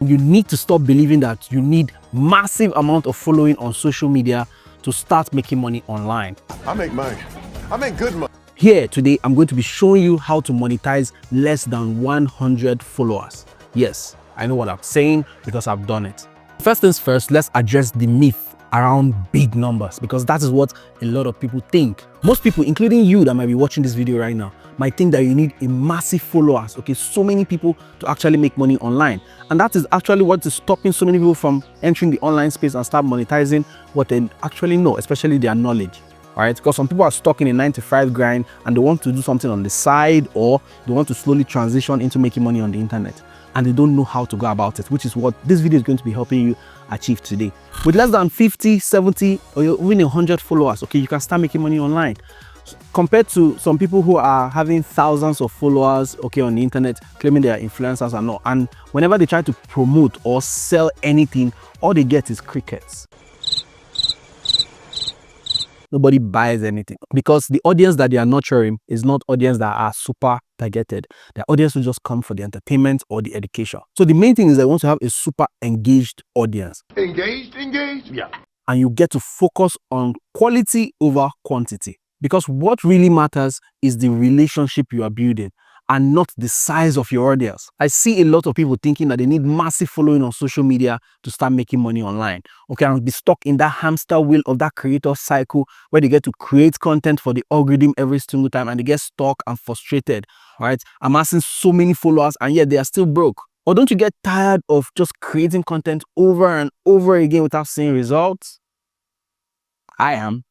You need to stop believing that you need massive amount of following on social media to start making money online. I make money. I make good money. Here today, I'm going to be showing you how to monetize less than 100 followers. Yes, I know what I'm saying because I've done it. First things first, let's address the myth around big numbers, because that is what a lot of people think. Most people, including you that might be watching this video right now, might think that you need a massive followers, okay, so many people to actually make money online. And that is actually what is stopping so many people from entering the online space and start monetizing what they actually know, especially their knowledge. All right, because some people are stuck in a 9-to-5 grind and they want to do something on the side, or they want to slowly transition into making money on the internet, and they don't know how to go about it, which is what this video is going to be helping you achieve today. With less than 50, 70, or even 100 followers, okay, you can start making money online. Compared to some people who are having thousands of followers, okay, on the internet, claiming they are influencers and all, and whenever they try to promote or sell anything, all they get is crickets. Nobody buys anything, because the audience that they are nurturing is not audience that are super targeted. The audience will just come for the entertainment or the education. So the main thing is they want to have a super engaged audience. Engaged? Yeah. And you get to focus on quality over quantity, because what really matters is the relationship you are building and not the size of your audience. I see a lot of people thinking that they need massive following on social media to start making money online. Okay, and be stuck in that hamster wheel of that creator cycle where they get to create content for the algorithm every single time, and they get stuck and frustrated, right? Amassing so many followers and yet they are still broke. Or don't you get tired of just creating content over and over again without seeing results? I am.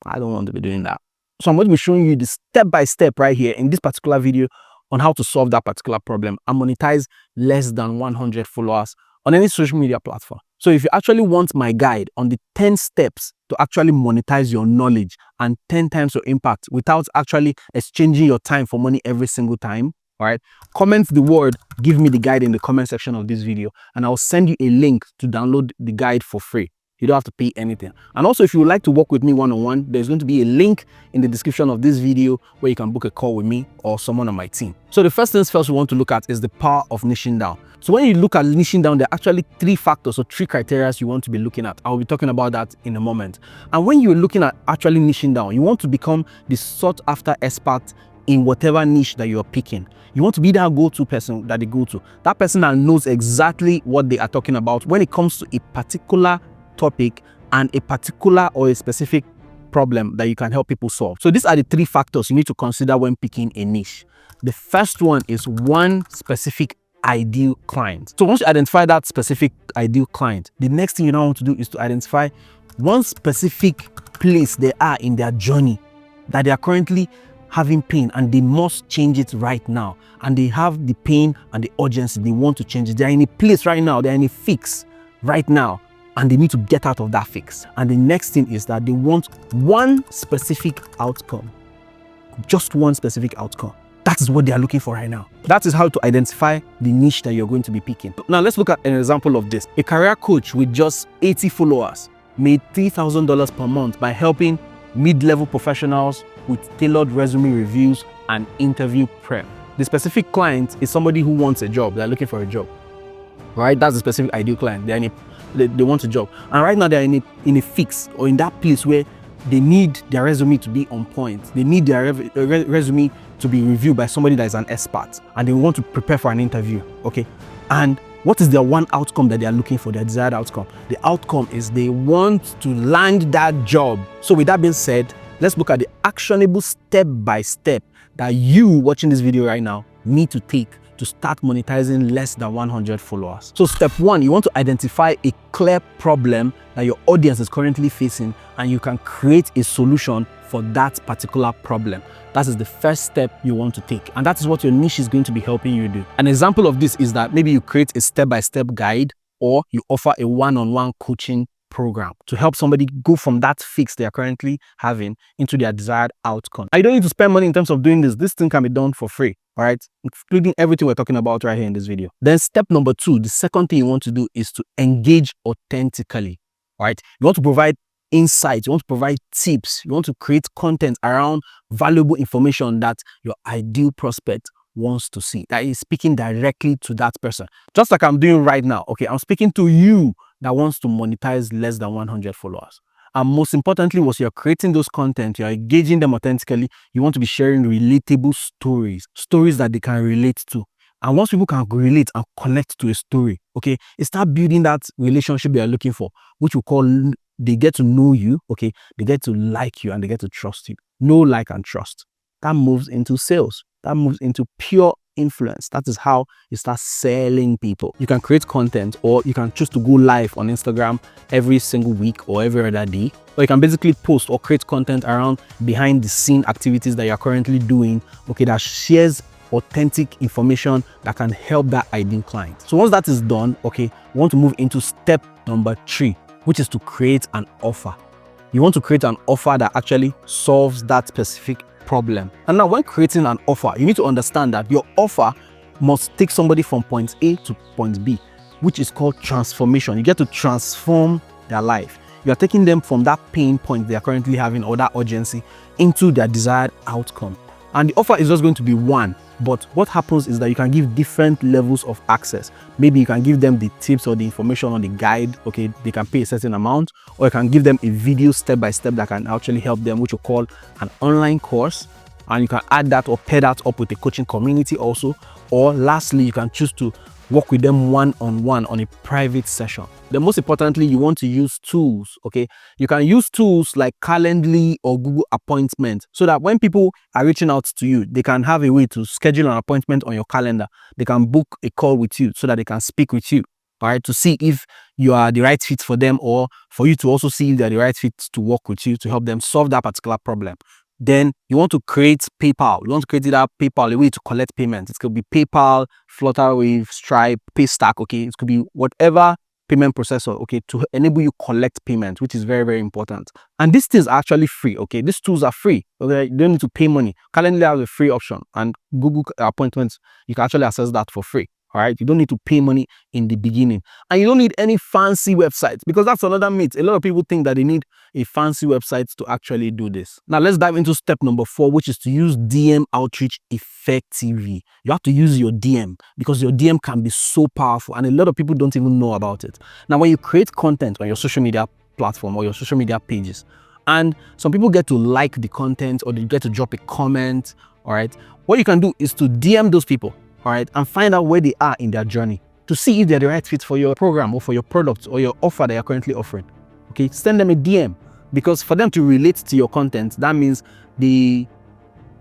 I don't want to be doing that. So I'm going to be showing you the step-by-step right here in this particular video on how to solve that particular problem and monetize less than 100 followers on any social media platform. So if you actually want my guide on the 10 steps to actually monetize your knowledge and 10 times your impact without actually exchanging your time for money every single time, all right, comment the word "give me the guide" in the comment section of this video, and I'll send you a link to download the guide for free. You don't have to pay anything. And also, if you would like to work with me one-on-one, there's going to be a link in the description of this video where you can book a call with me or someone on my team. So the first things first we want to look at is the power of niching down. So when you look at niching down, there are actually 3 factors or 3 criteria you want to be looking at. I'll be talking about that in a moment. And when you're looking at actually niching down, you want to become the sought after expert in whatever niche that you're picking. You want to be that go-to person that they go to. That person that knows exactly what they are talking about when it comes to a particular topic and a particular or a specific problem that you can help people solve. So these are the 3 factors you need to consider when picking a niche. The first one is one specific ideal client. So once you identify that specific ideal client, the next thing you now want to do is to identify one specific place they are in their journey that they are currently having pain and they must change it right now. And they have the pain and the urgency, they want to change it. They're in a place right now, they're in a fix right now, and they need to get out of that fix. And the next thing is that they want one specific outcome. Just one specific outcome. That is what they are looking for right now. That is how to identify the niche that you're going to be picking. Now let's look at an example of this. A career coach with just 80 followers made $3,000 per month by helping mid-level professionals with tailored resume reviews and interview prep. The specific client is somebody who wants a job. They're looking for a job, right? That's the specific ideal client. They want a job, and right now they're in a fix or in that place where they need their resume to be on point. They need their resume to be reviewed by somebody that is an expert, and they want to prepare for an interview. Okay, and what is their one outcome that they are looking for, their desired outcome? The outcome is they want to land that job. So with that being said, let's look at the actionable step-by-step that you watching this video right now need to take to start monetizing less than 100 followers. So step 1, you want to identify a clear problem that your audience is currently facing, and you can create a solution for that particular problem. That is the first step you want to take, and that is what your niche is going to be helping you do. An example of this is that maybe you create a step-by-step guide, or you offer a one-on-one coaching program to help somebody go from that fix they are currently having into their desired outcome. I don't need to spend money in terms of doing this. This thing can be done for free, all right? Including everything we're talking about right here in this video. Then step number 2, the second thing you want to do is to engage authentically, all right? You want to provide insights, you want to provide tips, you want to create content around valuable information that your ideal prospect wants to see, that is speaking directly to that person. Just like I'm doing right now, okay, I'm speaking to you that wants to monetize less than 100 followers. And most importantly, was you're creating those content, you're engaging them authentically, you want to be sharing relatable stories that they can relate to. And once people can relate and connect to a story, okay, it start building that relationship they are looking for, which we call, they get to know you, okay, they get to like you, and they get to trust you. Know, like, and trust. That moves into sales. That moves into pure influence. That is how you start selling people. You can create content, or you can choose to go live on Instagram every single week or every other day, or you can basically post or create content around behind the scene activities that you're currently doing, okay, that shares authentic information that can help that ideal client. So once that is done, okay, we want to move into step number 3, which is to create an offer. You want to create an offer that actually solves that specific problem. And now when creating an offer, you need to understand that your offer must take somebody from point A to point B, which is called transformation. You get to transform their life. You are taking them from that pain point they are currently having, or that urgency, into their desired outcome. And the offer is just going to be one, but what happens is that you can give different levels of access. Maybe you can give them the tips or the information on the guide, okay, they can pay a certain amount, or you can give them a video step-by-step that can actually help them, which you call an online course, and you can add that or pair that up with a coaching community also. Or lastly, you can choose to work with them one-on-one on a private session. Then most importantly, you want to use tools, okay? You can use tools like Calendly or Google Appointment, so that when people are reaching out to you, they can have a way to schedule an appointment on your calendar. They can book a call with you so that they can speak with you, all right, to see if you are the right fit for them, or for you to also see if they're the right fit to work with you to help them solve that particular problem. Then you want to create PayPal. You want to create that PayPal, a way to collect payments. It could be PayPal, Flutterwave, Stripe, Paystack, okay? It could be whatever payment processor, okay, to enable you collect payment, which is very, very important. And these things are actually free, okay? These tools are free, okay? You don't need to pay money. Calendly has a free option, and Google Appointments, you can actually access that for free. All right, you don't need to pay money in the beginning, and you don't need any fancy websites, because that's another myth. A lot of people think that they need a fancy website to actually do this. Now let's dive into step number 4, which is to use DM outreach effectively. You have to use your DM, because your DM can be so powerful, and a lot of people don't even know about it. Now, when you create content on your social media platform or your social media pages, and some people get to like the content, or they get to drop a comment, all right, what you can do is to DM those people, all right, and find out where they are in their journey, to see if they're the right fit for your program or for your product or your offer that you're currently offering. Okay, send them a DM, because for them to relate to your content, that means they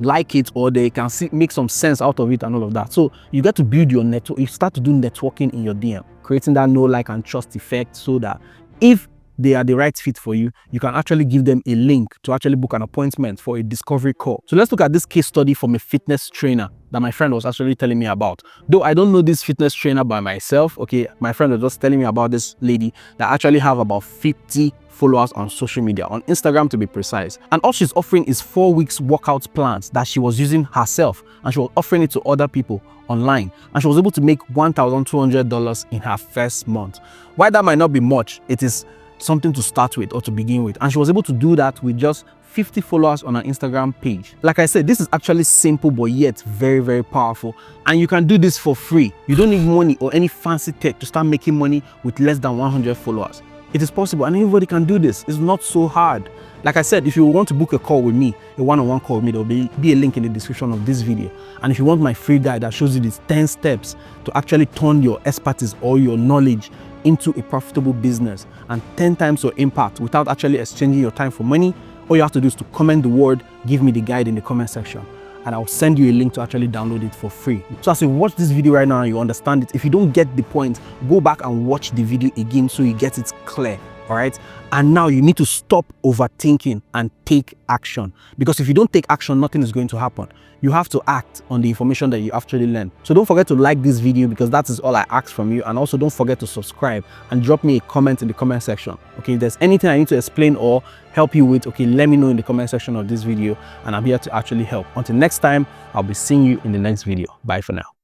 like it, or they can make some sense out of it and all of that. So you get to build your network. You start to do networking in your DM, creating that know, like, and trust effect, so that if they are the right fit for you, you can actually give them a link to actually book an appointment for a discovery call. So let's look at this case study from a fitness trainer that my friend was actually telling me about. Though I don't know this fitness trainer by myself, okay, my friend was just telling me about this lady that actually have about 50 followers on social media, on Instagram to be precise. And all she's offering is 4 weeks workout plans that she was using herself, and she was offering it to other people online, and she was able to make $1,200 in her first month. While that might not be much, it is something to start with or to begin with, and she was able to do that with just 50 followers on her Instagram page. Like I said, this is actually simple, but yet very, very powerful, and you can do this for free. You don't need money or any fancy tech to start making money with less than 100 followers. It is possible, and anybody can do this. It's not so hard. Like I said, if you want to book a call with me, a one-on-one call with me, there will be a link in the description of this video. And if you want my free guide that shows you these 10 steps to actually turn your expertise or your knowledge into a profitable business and 10 times your impact without actually exchanging your time for money, all you have to do is to comment the word "give me the guide" in the comment section, and I'll send you a link to actually download it for free. So as you watch this video right now and you understand it, if you don't get the point, go back and watch the video again so you get it clear. All right, and now you need to stop overthinking and take action, because if you don't take action, nothing is going to happen. You have to act on the information that you actually learn. So don't forget to like this video, because that is all I ask from you. And also don't forget to subscribe and drop me a comment in the comment section. Okay, if there's anything I need to explain or help you with, okay, let me know in the comment section of this video, and I'm here to actually help. Until next time, I'll be seeing you in the next video. Bye for now.